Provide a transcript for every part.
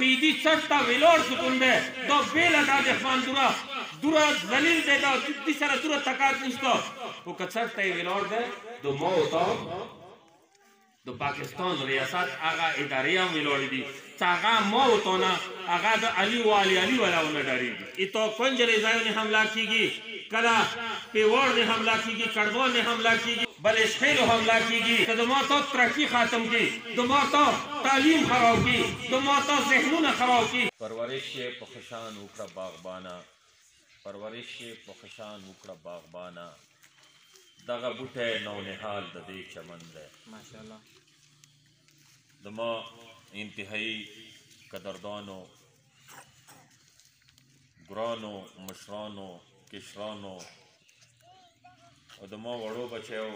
فیدی چټ ته ویلوړ سکون دی دا بیله دا دښمن دوره ذلیل دی دا دې سره دوره تکات نشته خو که چټ ته یې ویلوړ دی د ما ته د پاکستان ریاست هغه ادارې هم ویلوړې دي چې هغه ما ورته نه هغه د علي والا ونه ډارېږي ای تو کنجرې ځایونه حمله کېږي کله پیوړ نه حمله کېږي کډوال نه حمله کېږي بلشخیلو حمله کېږي که زما ته ترقي ختم کړي زما ته تعلیم خراب کړي زما ته ذهنونه خراب کړي پرورش یې په خوشان وکړه باغبانه پرورش یې په خوشان وکړه باغبانه دغه بوټی نونهال د دې چمن دی ماشاءالله د ما انتهایی قدردانو ګرانو مشرانو کشرانو او د ما وړو بچیو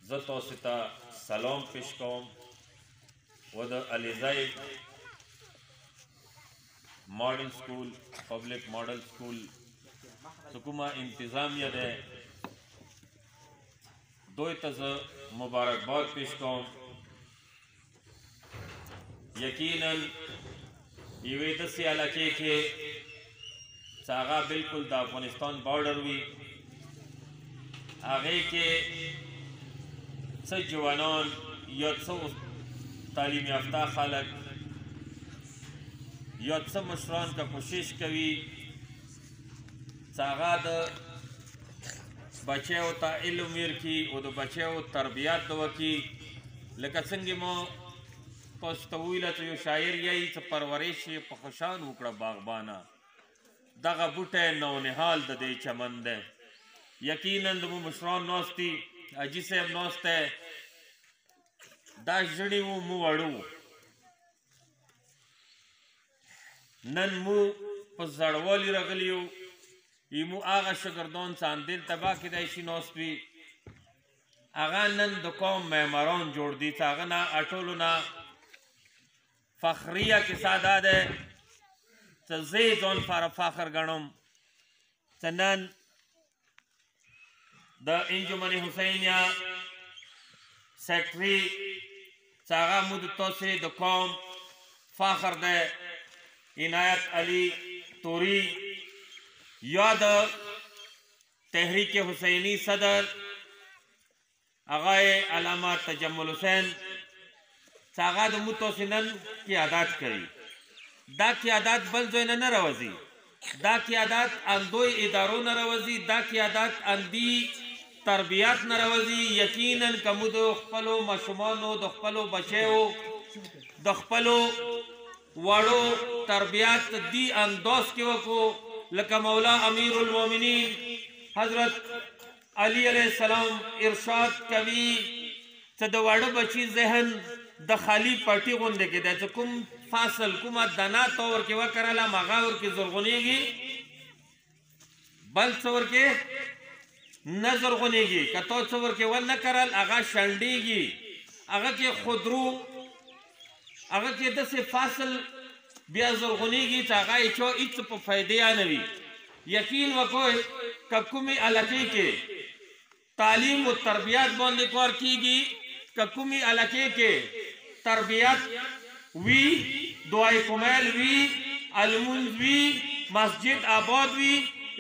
زه تاسو ته سلام پیش کوم و د علیزی ماډل سکول پبلک ماډل سکول چې کومه انتظامیه ده دوی ته زه مبارکباد پیش کوم یقینا یوې داسې علاقې کې چې هغه بالکل د افغانستان بارډر وي هغې کې څه جوانان یا څه تعلیم یافته خلک یا څه مشران که کوشش کوي چې هغه د بچیو ته علم ورکړي او د بچیو تربیت وکړي لکه څنګه مو تاسو ته وویله چې یو شاعر یایي چې پرورش یې په خوشان وکړه باغبانه دغه بوټی نونهال د دې چمن دی یقینا د مو مشران ناست دي حاجي صاحب ناست دی دا ژړي وو مو وړو نن مو په زړوالي راغلي یو ایمو هغه شاګردان چې اندېل تباه کیدای شي ناست وي هغه نن د قوم معماران جوړ دي چې هغه نه ټولو نه فخریه کیسه دا ده چې زه یې ځان فخر ګڼم چې نن د انجمن حسینیه سیکرټري چې هغه مو د تاسې د قوم فخر دی عنایت علي توری یا د تحریک حسینی صدر آقای علامه تجمل حسین چې هغه د مو تاسې نن قیادت کوي دا قیادت بل ځای نه راوځي دا قیادت اندوی ادارو نه راوځي دا قیادت اندي تربیت نه راوځي یقینا که مو د خپلو ماشومانو د خپلو بچیو د خپلو وړو تربیت دی انداز کې وکړو لکه مولا امیر المؤمنین حضرت علی علیہ السلام ارشاد کوي چې د واړه بچي ذهن د خالی پټي غونډه کې دی چې کوم فاصل کومه دانه ته ورکې وکرله هغه ورکې زرغونېږي بل څه ورکې نه زرغونېږي که تا څه ورکې ونه کرل هغه شنډېږي هغه کې خودرو هغه کې داسې فاصل بیا زرغونېږي چې هغه یې چا هېڅ په فایدې نه وي یقین وکړئ که کومې علاقې کې تعلیم و تربیت باندې کار کېږي که کومې علاقې کې تربیت وي دعای کمیل وي المونځ وي مسجد آباد وي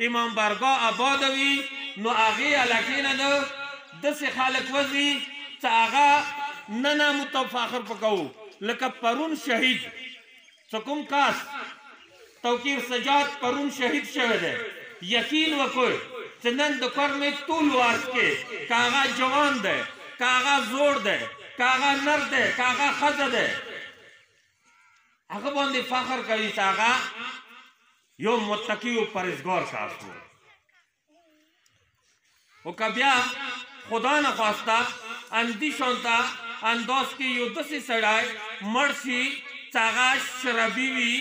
امام برګاه آباد وي نو هغې علاقې نه داسې خلک وځي چې هغه نه متفاخر پکوو لکه پرون شهید څه کوم کاس توقیر سجاد پرون شهید شوی دی یقین وکړئ چې نن د کرمې ټول واس کې که هغه جوان دی که هغه زوړ دی که هغه نر دی که هغه ښځه دی هغه باندې فخر کوي چې هغه یو متقي و پرهیزګار شخص و او که بیا خدا نخواسته اندي شانته انداز کې یو داسې سړی مړ شي چې هغه شرابي وي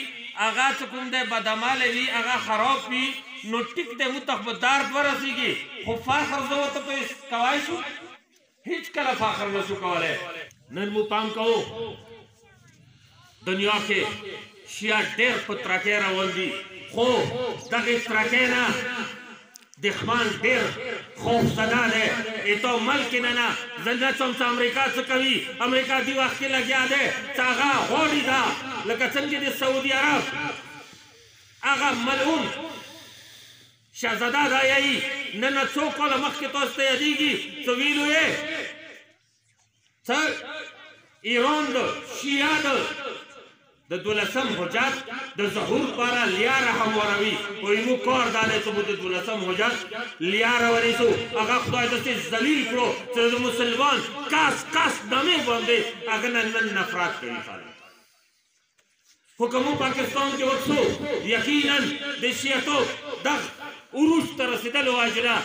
هغه چې کوم دی بدعمله وي هغه خراب وي نو ټیک دی موږ ته به درد ورسېږي خو فخر زه ورته پرې کولی شو هیڅ کله فخر نه شو کولی نن موږ پام کوو دنیا کې شیعه ډېر په ترکۍ روان دي خو دغې ترکۍ نه دښمن ډېر خوفزده دی ایتو ملک نه نه زه نه څم چې امریکا څه کوي امریکا دې وخت کې لګیا دی چې هغه غواړي دا لکه څنګه د سعودي عرب هغه ملعون شهزاده دایایي نن څو کاله مخکې تاسو ته یادېږي څه ویلو یې څه ایران د شیعه د 12 حجت د ظهور لپاره لیاره همواروي وایي موږ کار دا دی چې موږ د 12 حجت لیاره ونیسو هغه خدای داسې ذلیل کړو چې د مسلمان کاس دمې باندې هغه نن نفرت کوي خلک خو که موږ پاکستان کې وڅو یقینا د شیعتوب دغه عروج ته رسېدلو واجره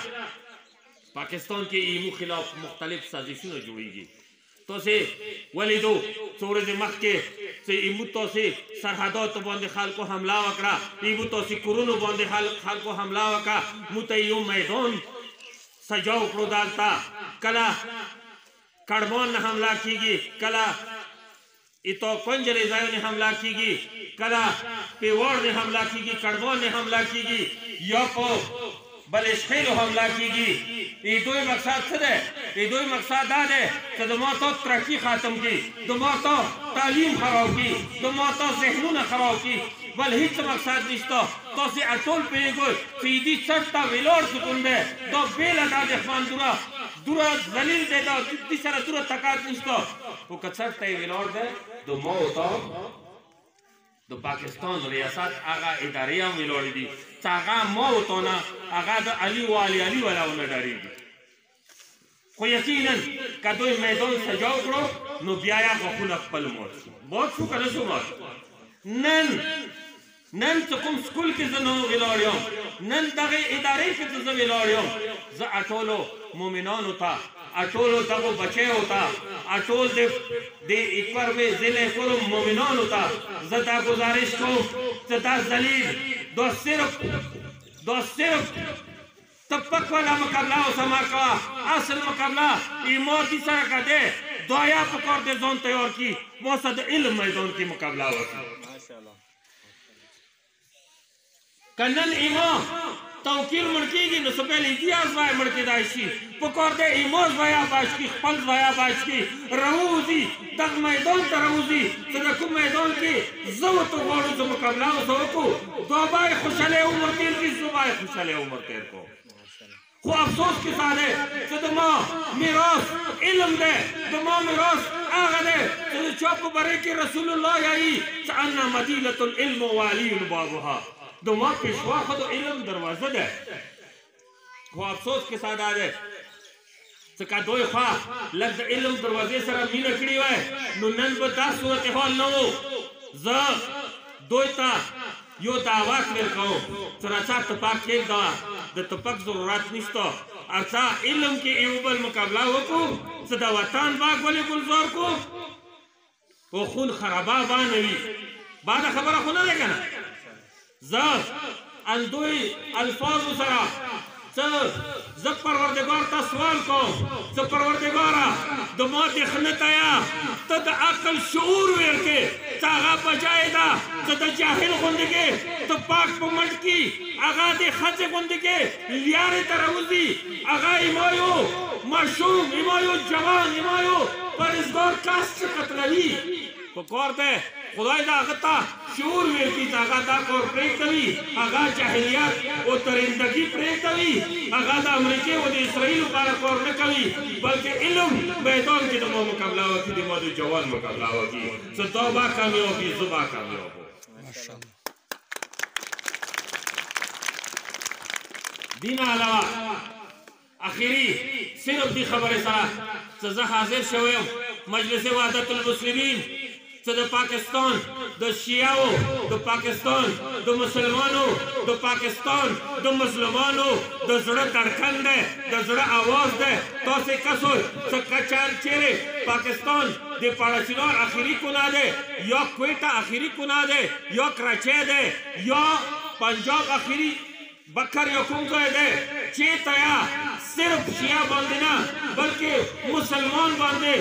پاکستان کې ایمو خلاف مختلف سازشونه جوړیږي تاسې ولیدو څو ورځې مخکې چې ایمو تاسې سرحداتو باندې خلکو حمله وکړه ایمو تاسې کورونو باندې خلکو حمله وکړه موږ ته یو میدان سجاو کړو دلته کله کړمان نه حمله کیږي کله ایتو کنجلې ځایونه حمله کیږي کله پیوړ نه حمله کیږي کړمان نه حمله کیږي یا په بلشخیلو حمله کیږي ای دوی مقصد څه دی ای دوی مقصد دا دی چې د ما ته ترقي ختم کړي د ما ته تعلیم خراب کړي د ما ته ذهنونه خراب کړي بل هیڅ مقصد نشته تاسې ټول پوهېږئ چې دې څټ ته ولاړ سکون دی دا بېله دا دښمن دوره ذلیل دی دا دې سره دوره طاقت نشته خو که څټ ته یې ولاړ دی د ما ته د پاکستان ریاست هغه ادارې هم ولاړې دي چې هغه ما ورته نه هغه د علي علي والا ونه ډارېږي خو یقینا که دوی میدان سجاو کړو نو بیا یې غوښونه خپل مات شو مات شو که نه شو مات نن چې کوم سکول کې زه نه ولاړ یم نن دغې ادارې کې چې زه ولاړ یم زه ټولو مؤمنانو ته ټولو دغو بچیو ته ټول د اکبروي ضلع ټولو مؤمنانو ته زه دا ګزارش کوم چې دا ذلیل دا صرف تپک والا مقابله اوس ما کوه اصل مقابله ایمار دي سره که دی دایا پکار دی ځان تیار کړي ما سره د علم میدان کې مقابله وکړي که نن ایمان توقیر مړ کېږي نو څه پهلې دې ازمایه مړ کېدای شي پکار دی ایمان ضایع باش کړي خپل ضایع باش کړي راووځي دغه میدان ته راوځي چې د کوم میدان کې زه ورته غواړم چې مقابله ورته وکړو دا به یې خوشحالی عمر تېر کړي زه به یې خوشحالی عمر تېر کړو خو افسوس کې دا دی چې د ما میراث علم دی د ما میراث هغه دی چې د چا په باره کې رسول الله یایي چې انا مدینة العلم وعلی بابها د ما پیشوا خو د علم دروازه ده خو افسوس کې دا دی چې که دوی خوا لږ د علم دروازې سره مینه کړې وای نو نن به دا صورتحال نه و زه دوی ته یو دعوت ورکوم چې راځه ټپک کېږده د ټپک ضرورت نشته راځه علم کې یو بل مقابله وکړو چې د وطن باغ ولې ګلزار کړو په خون خرابه بانه وي بعده خبره خو نه دی که نه زه اندوی الفاظو سره زه پروردگار ته سوال کوم زه پروردگاره د ما دښنه تیا ته د عقل شعور ورکې چې هغه بجای ده چې د جاهل غوندې کې د پاک په منډ کې هغه د ښځې غوندې کې لیارې ته راوځي هغه اما یو ماشوم اما یو جوان اما یو پرهیزګار کس چې قتلوي پکار دی خدای دا هغه ته شعور ورکړي چې هغه دا کار پرېږدوي هغه جاهلیت او درندګي پرېږدوي هغه د امریکې او د اسرائیلو لپاره کار نه کوي بلکې علم میدان کې د ما مقابله وکړي د ما د جوان مقابله وکړي چې دا به کامیاب وي زه به کامیاب وم دین علاوه اخري صرف دې خبرې سره چې زه حاضر شوی یم مجلس وحدت المسلمین چې د پاکستان د شیعو د پاکستان د مسلمانو د پاکستان د مظلومانو د زړه دړکن دی د زړه آواز دی تاسې کسو چې کچان چیرې پاکستان د پاړچینار اخري کونه دی یا کویټه اخري کونه دی یا کراچۍ دی یا پنجاب اخري بکر یا کوم ځای دی چېرته یا صرف شیعه باندې نه بلکې مسلمان باندې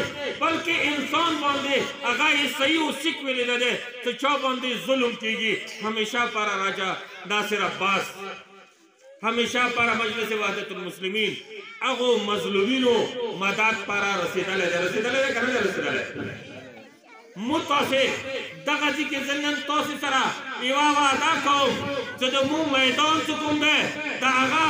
بلکې انسان باندې هغه یې صحیح او سیک ویلی نه دی چې چا باندې ظلم کېږي همیشه پر راجا ناصر عباس همیشه پر مجلس وحدت المسلمین هغو مظلومینو مدد پر رسېدلی دی رسېدلی دی که نه دی رسېدلی متاسه دغه ځکه زنن تاسو سره یو وعده کوم چې د مو میدان څه کوم ده د هغه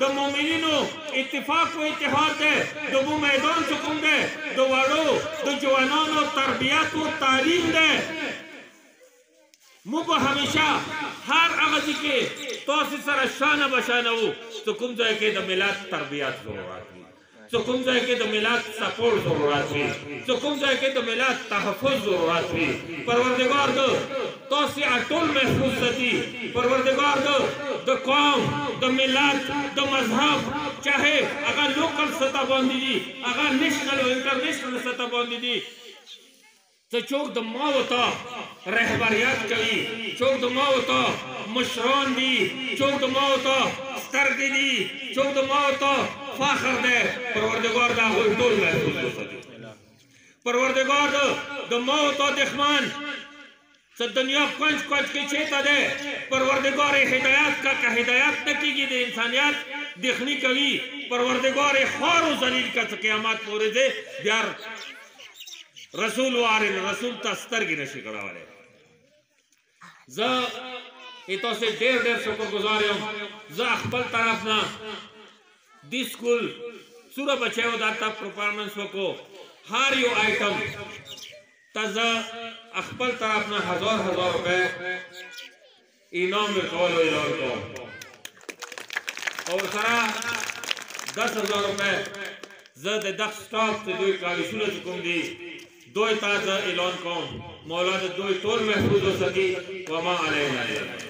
د مؤمنینو اتفاق او اتحاد ده د مو میدان څه کوم ده د وړو د جوانانو تربیت او تعلیم ده مو به همیشه هر هغه ځکه تاسو سره شانه بشانه وو چې کوم ځای کې د ملت تربیت ضرورت وي څه کوم ځای کې د ملت سپورټ ضرورت وي څه کوم ځای کې د ملت تحفظ ضرورت وي پروردگار د تاسو ټول محفوظ ساتي پروردگار د قوم د ملت د مذهب چاہے هغه لوکل سطح باندې دي هغه نېشنل او انټرنیشنل سطح باندې دي څه څوک د ما وته رهبریت کوي څوک د ما وته مشران دي څوک د ما وته سترګې دي څوک د ما وته فخر ده پروردگار دا ټول محفوظ وساتي پروردگار د موت او دښمن څه دنیا پنځ کوټ کې چیتا ده پروردگار هدایت کا هدایت نکېږي د انسانیت دښنی کوي پروردگار خار او ذلیل کا قیامت پورې ده بیا رسول وارن رسول تسترګي نشي کړهواله ز ایتو سے ډېر شکر گزار یم ز خپل طرف نه دی سکول سوره بچو داتا پرفارمنس وکو هر یو آیټم تازه خپل طرف نه 1000 روپے انعام ورکول اعلان کوم اور سره 10000 روپے زه د دغه سټاف ته دوی کالیشونه کوم دي دوی تازه اعلان کوم مولا د دوی ټول محفوظ وساتي وما علینا